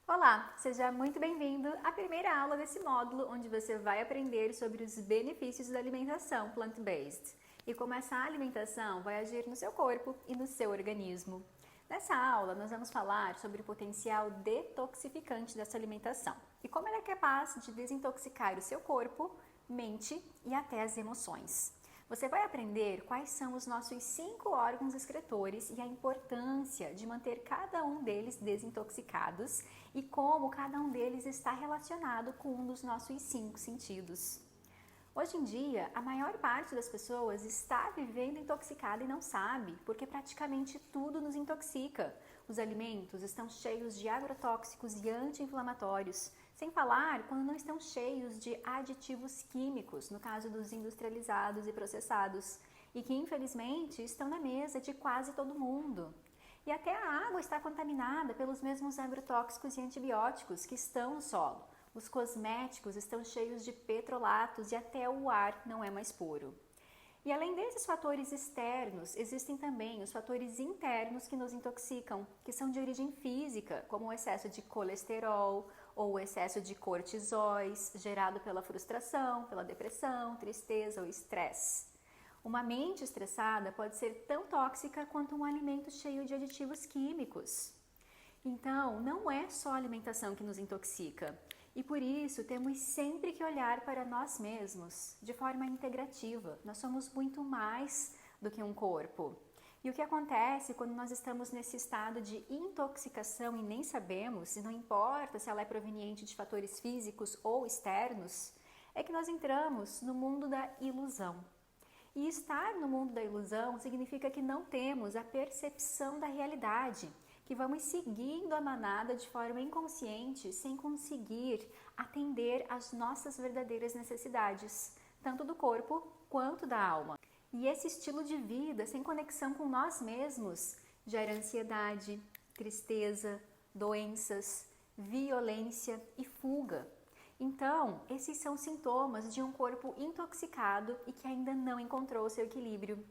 Olá, seja muito bem-vindo à primeira aula desse módulo, onde você vai aprender sobre os benefícios da alimentação plant-based e como essa alimentação vai agir no seu corpo e no seu organismo. Nessa aula, nós vamos falar sobre o potencial detoxificante dessa alimentação e como ela é capaz de desintoxicar o seu corpo, mente e até as emoções. Você vai aprender quais são os nossos 5 órgãos excretores e a importância de manter cada um deles desintoxicados e como cada um deles está relacionado com um dos nossos 5 sentidos. Hoje em dia, a maior parte das pessoas está vivendo intoxicada e não sabe, porque praticamente tudo nos intoxica. Os alimentos estão cheios de agrotóxicos e anti-inflamatórios, sem falar quando não estão cheios de aditivos químicos, no caso dos industrializados e processados, e que infelizmente estão na mesa de quase todo mundo. E até a água está contaminada pelos mesmos agrotóxicos e antibióticos que estão no solo. Os cosméticos estão cheios de petrolatos e até o ar não é mais puro. E além desses fatores externos, existem também os fatores internos que nos intoxicam, que são de origem física, como o excesso de colesterol ou o excesso de cortisóis, gerado pela frustração, pela depressão, tristeza ou estresse. Uma mente estressada pode ser tão tóxica quanto um alimento cheio de aditivos químicos. Então, não é só a alimentação que nos intoxica. E por isso, temos sempre que olhar para nós mesmos de forma integrativa. Nós somos muito mais do que um corpo. E o que acontece quando nós estamos nesse estado de intoxicação e nem sabemos, e não importa se ela é proveniente de fatores físicos ou externos, é que nós entramos no mundo da ilusão. E estar no mundo da ilusão significa que não temos a percepção da realidade, que vamos seguindo a manada de forma inconsciente sem conseguir atender às nossas verdadeiras necessidades, tanto do corpo quanto da alma. E esse estilo de vida sem conexão com nós mesmos gera ansiedade, tristeza, doenças, violência e fuga. Então, esses são sintomas de um corpo intoxicado e que ainda não encontrou seu equilíbrio.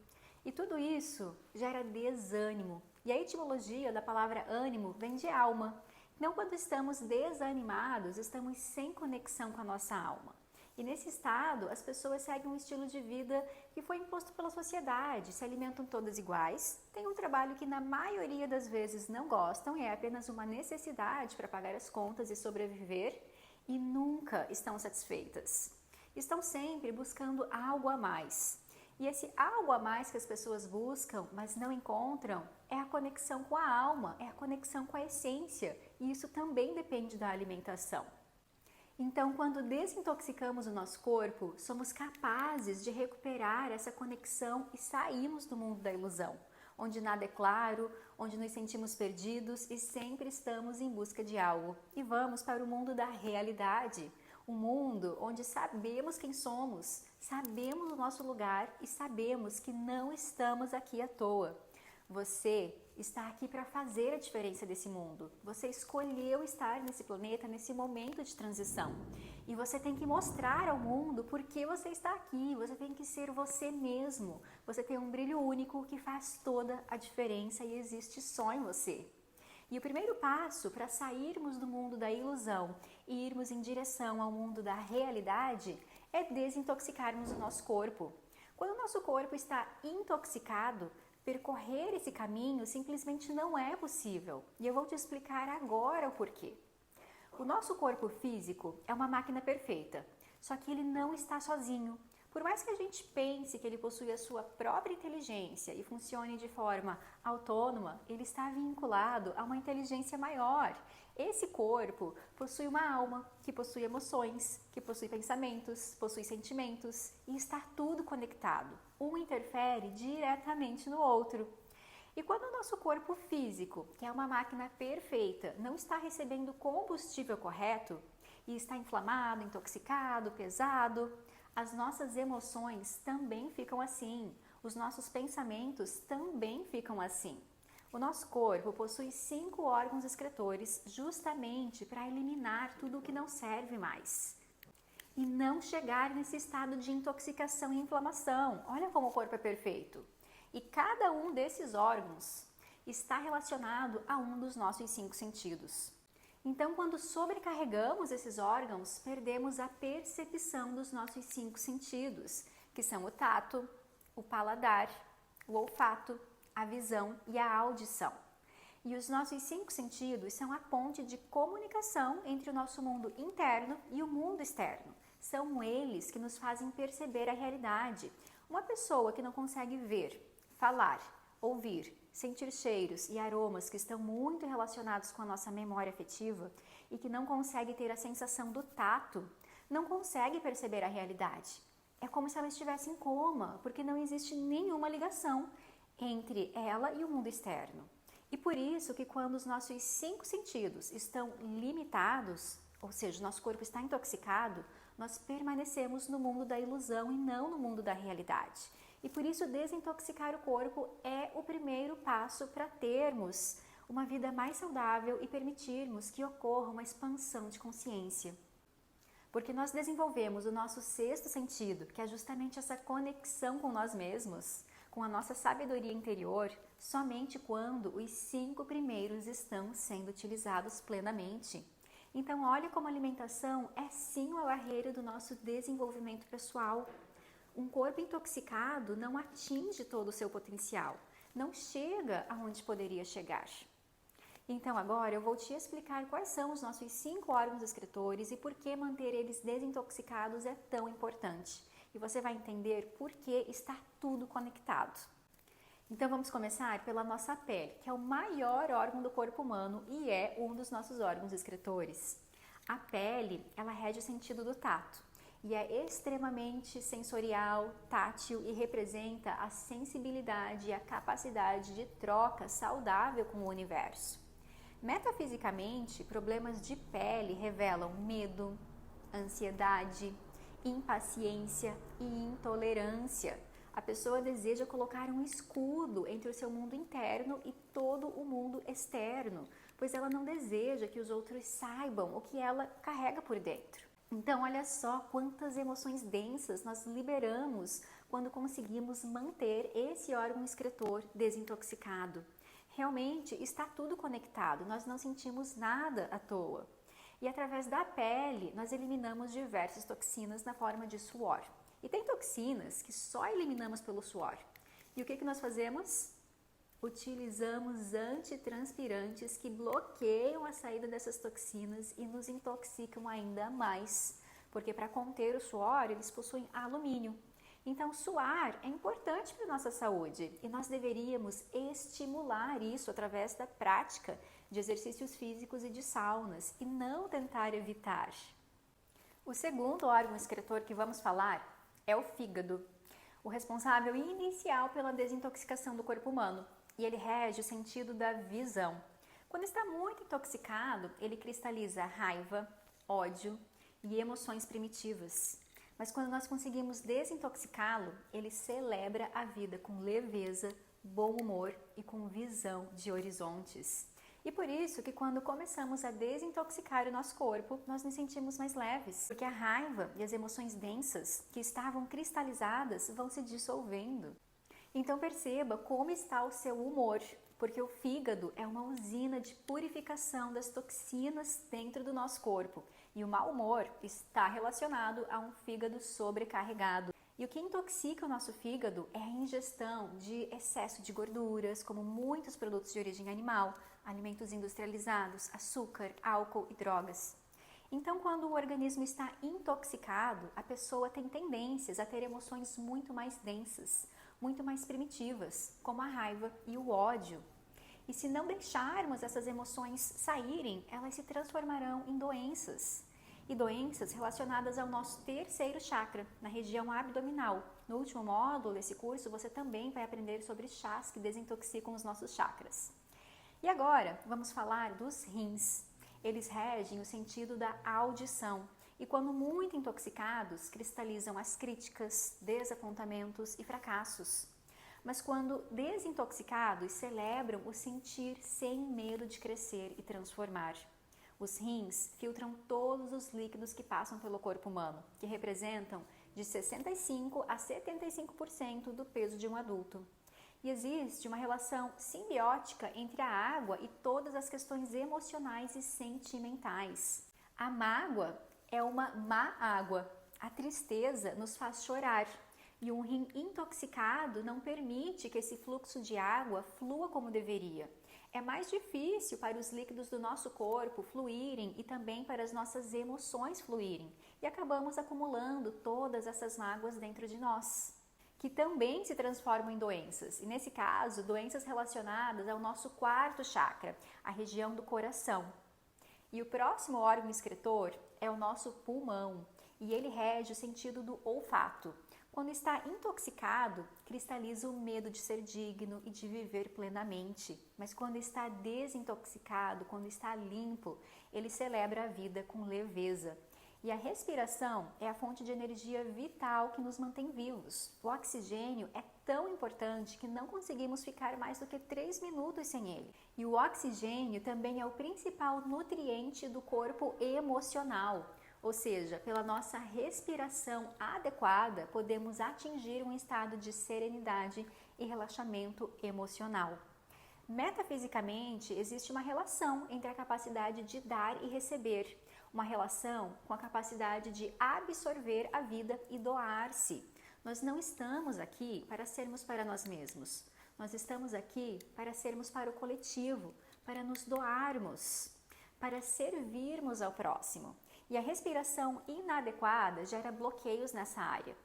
E tudo isso gera desânimo. E a etimologia da palavra ânimo vem de alma. Então, quando estamos desanimados, estamos sem conexão com a nossa alma. E nesse estado, as pessoas seguem um estilo de vida que foi imposto pela sociedade, se alimentam todas iguais, têm um trabalho que na maioria das vezes não gostam, é apenas uma necessidade para pagar as contas e sobreviver, e nunca estão satisfeitas. Estão sempre buscando algo a mais. E esse algo a mais que as pessoas buscam, mas não encontram, é a conexão com a alma, é a conexão com a essência. E isso também depende da alimentação. Então, quando desintoxicamos o nosso corpo, somos capazes de recuperar essa conexão e sairmos do mundo da ilusão, onde nada é claro, onde nos sentimos perdidos e sempre estamos em busca de algo. E vamos para o mundo da realidade, um mundo onde sabemos quem somos, sabemos o nosso lugar e sabemos que não estamos aqui à toa. Você está aqui para fazer a diferença desse mundo. Você escolheu estar nesse planeta, nesse momento de transição. E você tem que mostrar ao mundo por que você está aqui. Você tem que ser você mesmo. Você tem um brilho único que faz toda a diferença e existe só em você. E o primeiro passo para sairmos do mundo da ilusão e irmos em direção ao mundo da realidade é desintoxicarmos o nosso corpo. Quando o nosso corpo está intoxicado, percorrer esse caminho simplesmente não é possível. E eu vou te explicar agora o porquê. O nosso corpo físico é uma máquina perfeita, só que ele não está sozinho. Por mais que a gente pense que ele possui a sua própria inteligência e funcione de forma autônoma, ele está vinculado a uma inteligência maior. Esse corpo possui uma alma, que possui emoções, que possui pensamentos, possui sentimentos e está tudo conectado. Um interfere diretamente no outro. E quando o nosso corpo físico, que é uma máquina perfeita, não está recebendo o combustível correto e está inflamado, intoxicado, pesado, as nossas emoções também ficam assim, os nossos pensamentos também ficam assim. O nosso corpo possui 5 órgãos excretores justamente para eliminar tudo o que não serve mais. E não chegar nesse estado de intoxicação e inflamação. Olha como o corpo é perfeito. E cada um desses órgãos está relacionado a um dos nossos 5 sentidos. Então, quando sobrecarregamos esses órgãos, perdemos a percepção dos nossos 5 sentidos, que são o tato, o paladar, o olfato, a visão e a audição. E os nossos 5 sentidos são a ponte de comunicação entre o nosso mundo interno e o mundo externo. São eles que nos fazem perceber a realidade. Uma pessoa que não consegue ver, falar, ouvir, sentir cheiros e aromas que estão muito relacionados com a nossa memória afetiva e que não consegue ter a sensação do tato, não consegue perceber a realidade. É como se ela estivesse em coma, porque não existe nenhuma ligação entre ela e o mundo externo. E por isso que quando os nossos 5 sentidos estão limitados, ou seja, nosso corpo está intoxicado, nós permanecemos no mundo da ilusão e não no mundo da realidade. E por isso desintoxicar o corpo é o primeiro passo para termos uma vida mais saudável e permitirmos que ocorra uma expansão de consciência. Porque nós desenvolvemos o nosso 6º sentido, que é justamente essa conexão com nós mesmos, com a nossa sabedoria interior, somente quando os 5 primeiros estão sendo utilizados plenamente. Então, olhe como a alimentação é sim uma barreira do nosso desenvolvimento pessoal. Um corpo intoxicado não atinge todo o seu potencial, não chega aonde poderia chegar. Então, agora eu vou te explicar quais são os nossos 5 órgãos excretores e por que manter eles desintoxicados é tão importante. E você vai entender por que está tudo conectado. Então vamos começar pela nossa pele, que é o maior órgão do corpo humano e é um dos nossos órgãos excretores. A pele, ela rege o sentido do tato e é extremamente sensorial, tátil e representa a sensibilidade e a capacidade de troca saudável com o universo. Metafisicamente, problemas de pele revelam medo, ansiedade, impaciência e intolerância. A pessoa deseja colocar um escudo entre o seu mundo interno e todo o mundo externo, pois ela não deseja que os outros saibam o que ela carrega por dentro. Então, olha só quantas emoções densas nós liberamos quando conseguimos manter esse órgão excretor desintoxicado. Realmente está tudo conectado, nós não sentimos nada à toa. E através da pele, nós eliminamos diversas toxinas na forma de suor. E tem toxinas que só eliminamos pelo suor. E o que nós fazemos? Utilizamos antitranspirantes que bloqueiam a saída dessas toxinas e nos intoxicam ainda mais. Porque para conter o suor, eles possuem alumínio. Então, suar é importante para a nossa saúde e nós deveríamos estimular isso através da prática de exercícios físicos e de saunas e não tentar evitar. O segundo órgão excretor que vamos falar é o fígado, o responsável inicial pela desintoxicação do corpo humano, e ele rege o sentido da visão. Quando está muito intoxicado, ele cristaliza raiva, ódio e emoções primitivas. Mas quando nós conseguimos desintoxicá-lo, ele celebra a vida com leveza, bom humor e com visão de horizontes. E por isso que quando começamos a desintoxicar o nosso corpo, nós nos sentimos mais leves, porque a raiva e as emoções densas que estavam cristalizadas vão se dissolvendo. Então perceba como está o seu humor, porque o fígado é uma usina de purificação das toxinas dentro do nosso corpo. E o mau humor está relacionado a um fígado sobrecarregado. E o que intoxica o nosso fígado é a ingestão de excesso de gorduras, como muitos produtos de origem animal, alimentos industrializados, açúcar, álcool e drogas. Então, quando o organismo está intoxicado, a pessoa tem tendências a ter emoções muito mais densas, muito mais primitivas, como a raiva e o ódio. E se não deixarmos essas emoções saírem, elas se transformarão em doenças. E doenças relacionadas ao nosso terceiro chakra, na região abdominal. No último módulo desse curso, você também vai aprender sobre chás que desintoxicam os nossos chakras. E agora, vamos falar dos rins. Eles regem o sentido da audição e, quando muito intoxicados, cristalizam as críticas, desapontamentos e fracassos. Mas quando desintoxicados, celebram o sentir sem medo de crescer e transformar. Os rins filtram todos os líquidos que passam pelo corpo humano, que representam de 65% a 75% do peso de um adulto. E existe uma relação simbiótica entre a água e todas as questões emocionais e sentimentais. A mágoa é uma má água. A tristeza nos faz chorar. E um rim intoxicado não permite que esse fluxo de água flua como deveria. É mais difícil para os líquidos do nosso corpo fluírem e também para as nossas emoções fluírem. E acabamos acumulando todas essas mágoas dentro de nós, que também se transformam em doenças. E nesse caso, doenças relacionadas ao nosso quarto chakra, a região do coração. E o próximo órgão excretor é o nosso pulmão, e ele rege o sentido do olfato. Quando está intoxicado, cristaliza o medo de ser digno e de viver plenamente. Mas quando está desintoxicado, quando está limpo, ele celebra a vida com leveza. E a respiração é a fonte de energia vital que nos mantém vivos. O oxigênio é tão importante que não conseguimos ficar mais do que 3 minutos sem ele. E o oxigênio também é o principal nutriente do corpo emocional. Ou seja, pela nossa respiração adequada, podemos atingir um estado de serenidade e relaxamento emocional. Metafisicamente, existe uma relação entre a capacidade de dar e receber, uma relação com a capacidade de absorver a vida e doar-se. Nós não estamos aqui para sermos para nós mesmos. Nós estamos aqui para sermos para o coletivo, para nos doarmos, para servirmos ao próximo. E a respiração inadequada gera bloqueios nessa área.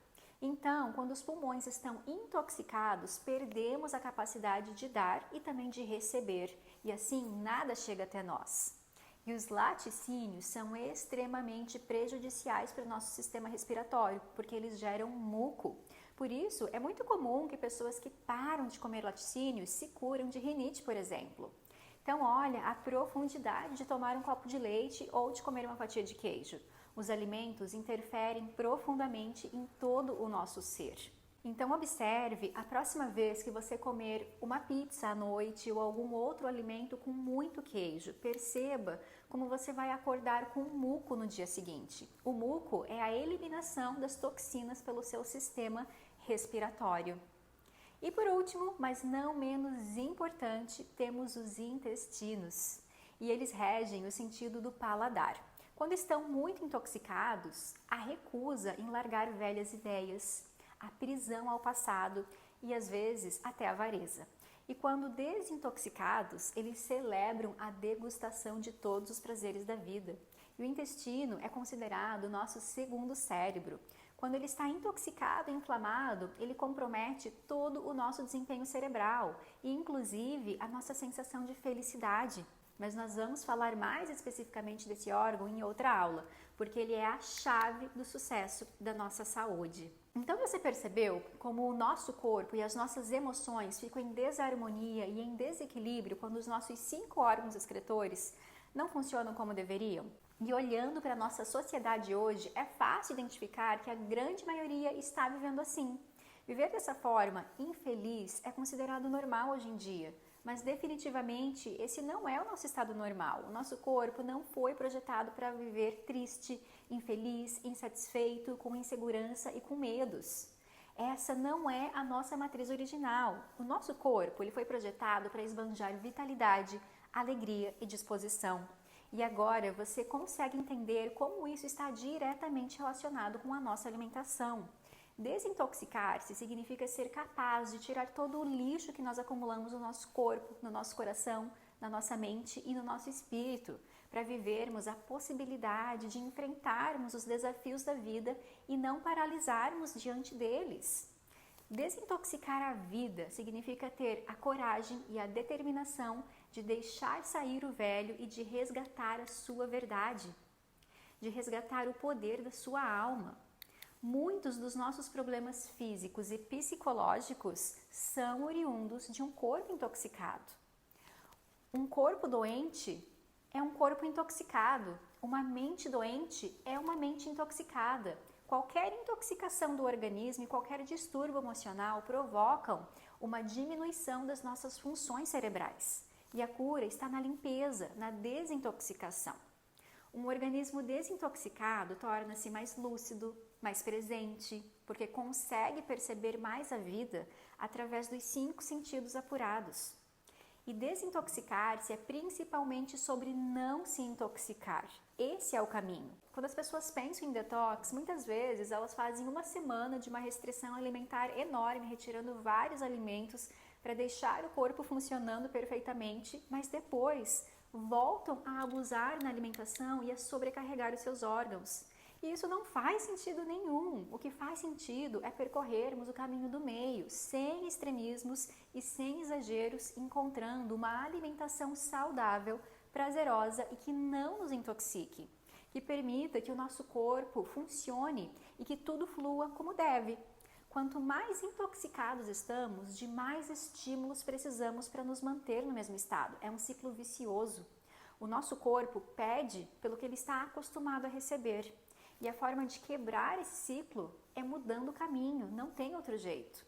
Então, quando os pulmões estão intoxicados, perdemos a capacidade de dar e também de receber, e assim nada chega até nós. E os laticínios são extremamente prejudiciais para o nosso sistema respiratório, porque eles geram muco. Por isso, é muito comum que pessoas que param de comer laticínios se curam de rinite, por exemplo. Então, olha a profundidade de tomar um copo de leite ou de comer uma fatia de queijo. Os alimentos interferem profundamente em todo o nosso ser. Então, observe a próxima vez que você comer uma pizza à noite ou algum outro alimento com muito queijo. Perceba como você vai acordar com muco no dia seguinte. O muco é a eliminação das toxinas pelo seu sistema respiratório. E por último, mas não menos importante, temos os intestinos. E eles regem o sentido do paladar. Quando estão muito intoxicados, a recusa em largar velhas ideias, a prisão ao passado e às vezes até a avareza. E quando desintoxicados, eles celebram a degustação de todos os prazeres da vida. E o intestino é considerado o nosso segundo cérebro. Quando ele está intoxicado e inflamado, ele compromete todo o nosso desempenho cerebral e, inclusive, a nossa sensação de felicidade. Mas nós vamos falar mais especificamente desse órgão em outra aula, porque ele é a chave do sucesso da nossa saúde. Então você percebeu como o nosso corpo e as nossas emoções ficam em desarmonia e em desequilíbrio quando os nossos 5 órgãos excretores não funcionam como deveriam? E olhando para a nossa sociedade hoje, é fácil identificar que a grande maioria está vivendo assim. Viver dessa forma, infeliz, é considerado normal hoje em dia, mas definitivamente esse não é o nosso estado normal. O nosso corpo não foi projetado para viver triste, infeliz, insatisfeito, com insegurança e com medos. Essa não é a nossa matriz original. O nosso corpo ele foi projetado para esbanjar vitalidade, alegria e disposição. E agora você consegue entender como isso está diretamente relacionado com a nossa alimentação. Desintoxicar-se significa ser capaz de tirar todo o lixo que nós acumulamos no nosso corpo, no nosso coração, na nossa mente e no nosso espírito, para vivermos a possibilidade de enfrentarmos os desafios da vida e não paralisarmos diante deles. Desintoxicar a vida significa ter a coragem e a determinação de deixar sair o velho e de resgatar a sua verdade, de resgatar o poder da sua alma. Muitos dos nossos problemas físicos e psicológicos são oriundos de um corpo intoxicado. Um corpo doente é um corpo intoxicado. Uma mente doente é uma mente intoxicada. Qualquer intoxicação do organismo e qualquer distúrbio emocional provocam uma diminuição das nossas funções cerebrais. E a cura está na limpeza, na desintoxicação. Um organismo desintoxicado torna-se mais lúcido, mais presente, porque consegue perceber mais a vida através dos 5 sentidos apurados. E desintoxicar-se é principalmente sobre não se intoxicar. Esse é o caminho. Quando as pessoas pensam em detox, muitas vezes elas fazem uma semana de uma restrição alimentar enorme, retirando vários alimentos para deixar o corpo funcionando perfeitamente, mas depois voltam a abusar na alimentação e a sobrecarregar os seus órgãos. E isso não faz sentido nenhum. O que faz sentido é percorrermos o caminho do meio, sem extremismos e sem exageros, encontrando uma alimentação saudável, prazerosa e que não nos intoxique, que permita que o nosso corpo funcione e que tudo flua como deve. Quanto mais intoxicados estamos, de mais estímulos precisamos para nos manter no mesmo estado. É um ciclo vicioso. O nosso corpo pede pelo que ele está acostumado a receber. E a forma de quebrar esse ciclo é mudando o caminho, não tem outro jeito.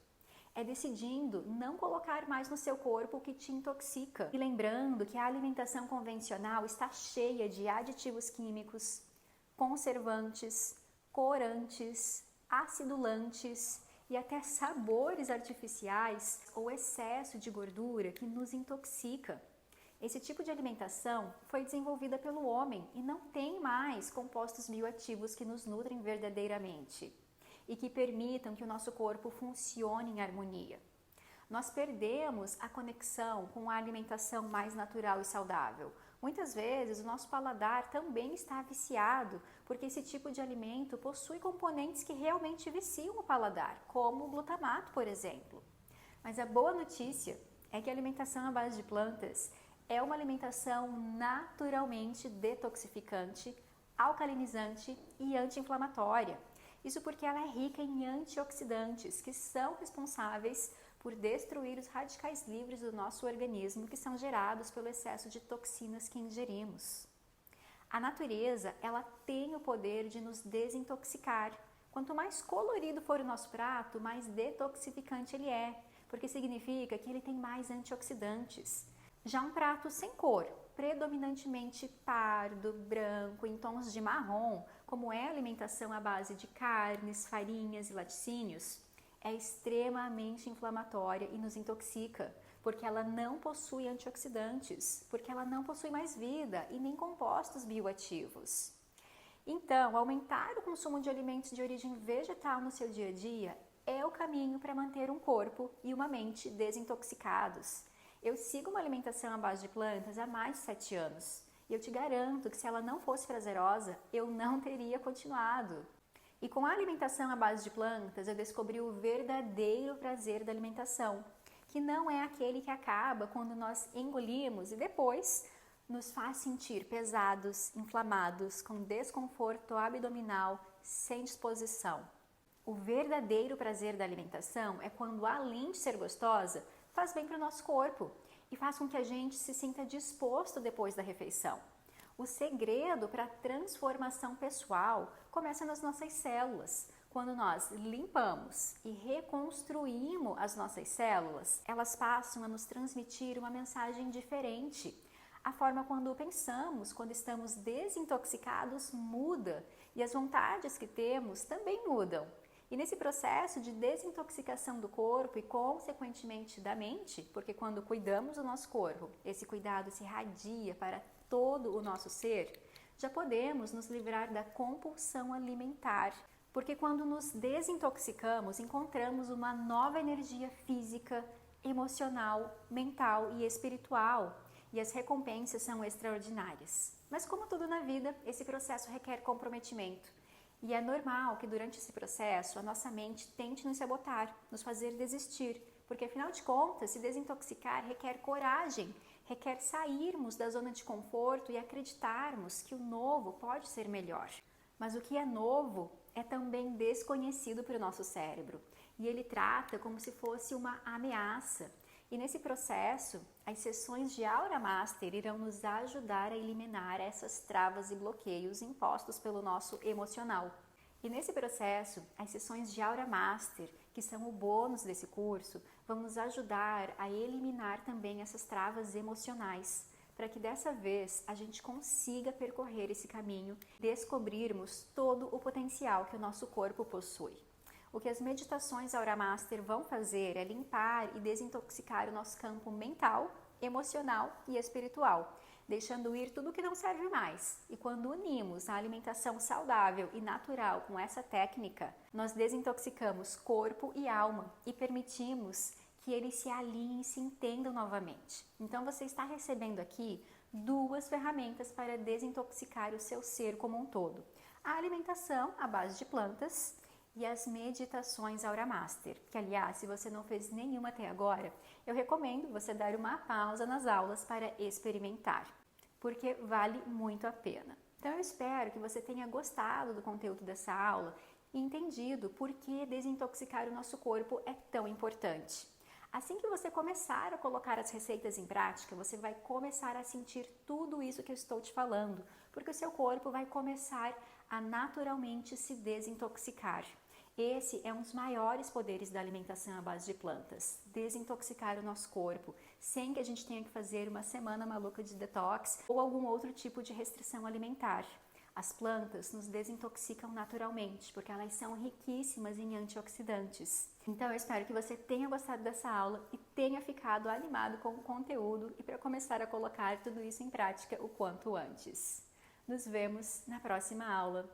É decidindo não colocar mais no seu corpo o que te intoxica. E lembrando que a alimentação convencional está cheia de aditivos químicos, conservantes, corantes, acidulantes e até sabores artificiais ou excesso de gordura que nos intoxica. Esse tipo de alimentação foi desenvolvida pelo homem e não tem mais compostos bioativos que nos nutrem verdadeiramente e que permitam que o nosso corpo funcione em harmonia. Nós perdemos a conexão com a alimentação mais natural e saudável. Muitas vezes o nosso paladar também está viciado, porque esse tipo de alimento possui componentes que realmente viciam o paladar, como o glutamato, por exemplo. Mas a boa notícia é que a alimentação à base de plantas é uma alimentação naturalmente detoxificante, alcalinizante e anti-inflamatória. Isso porque ela é rica em antioxidantes, que são responsáveis por destruir os radicais livres do nosso organismo, que são gerados pelo excesso de toxinas que ingerimos. A natureza, ela tem o poder de nos desintoxicar. Quanto mais colorido for o nosso prato, mais detoxificante ele é, porque significa que ele tem mais antioxidantes. Já um prato sem cor, predominantemente pardo, branco, em tons de marrom, como é a alimentação à base de carnes, farinhas e laticínios, é extremamente inflamatória e nos intoxica, porque ela não possui antioxidantes, porque ela não possui mais vida e nem compostos bioativos. Então, aumentar o consumo de alimentos de origem vegetal no seu dia a dia é o caminho para manter um corpo e uma mente desintoxicados. Eu sigo uma alimentação à base de plantas há mais de 7 anos e eu te garanto que se ela não fosse prazerosa, eu não teria continuado. E com a alimentação à base de plantas, eu descobri o verdadeiro prazer da alimentação, que não é aquele que acaba quando nós engolimos e depois nos faz sentir pesados, inflamados, com desconforto abdominal, sem disposição. O verdadeiro prazer da alimentação é quando, além de ser gostosa, faz bem para o nosso corpo e faz com que a gente se sinta disposto depois da refeição. O segredo para a transformação pessoal começa nas nossas células. Quando nós limpamos e reconstruímos as nossas células, elas passam a nos transmitir uma mensagem diferente. A forma quando pensamos, quando estamos desintoxicados, muda e as vontades que temos também mudam. E nesse processo de desintoxicação do corpo e, consequentemente, da mente, porque quando cuidamos do nosso corpo, esse cuidado se irradia para todo o nosso ser, já podemos nos livrar da compulsão alimentar. Porque quando nos desintoxicamos, encontramos uma nova energia física, emocional, mental e espiritual. E as recompensas são extraordinárias. Mas como tudo na vida, esse processo requer comprometimento. E é normal que durante esse processo a nossa mente tente nos sabotar, nos fazer desistir, porque afinal de contas, se desintoxicar requer coragem, requer sairmos da zona de conforto e acreditarmos que o novo pode ser melhor. Mas o que é novo é também desconhecido para o nosso cérebro, e ele trata como se fosse uma ameaça. E nesse processo, as sessões de Aura Master irão nos ajudar a eliminar essas travas e bloqueios impostos pelo nosso emocional. E nesse processo, as sessões de Aura Master, que são o bônus desse curso, vão nos ajudar a eliminar também essas travas emocionais, para que dessa vez a gente consiga percorrer esse caminho, descobrirmos todo o potencial que o nosso corpo possui. O que as meditações Aura Master vão fazer é limpar e desintoxicar o nosso campo mental, emocional e espiritual, deixando ir tudo que não serve mais. E quando unimos a alimentação saudável e natural com essa técnica, nós desintoxicamos corpo e alma e permitimos que eles se alinhem e se entendam novamente. Então você está recebendo aqui 2 ferramentas para desintoxicar o seu ser como um todo. A alimentação à base de plantas e as meditações Aura Master, que aliás, se você não fez nenhuma até agora, eu recomendo você dar uma pausa nas aulas para experimentar, porque vale muito a pena. Então eu espero que você tenha gostado do conteúdo dessa aula e entendido por que desintoxicar o nosso corpo é tão importante. Assim que você começar a colocar as receitas em prática, você vai começar a sentir tudo isso que eu estou te falando, porque o seu corpo vai começar a naturalmente se desintoxicar. Esse é um dos maiores poderes da alimentação à base de plantas, desintoxicar o nosso corpo, sem que a gente tenha que fazer uma semana maluca de detox ou algum outro tipo de restrição alimentar. As plantas nos desintoxicam naturalmente, porque elas são riquíssimas em antioxidantes. Então eu espero que você tenha gostado dessa aula e tenha ficado animado com o conteúdo e para começar a colocar tudo isso em prática o quanto antes. Nos vemos na próxima aula.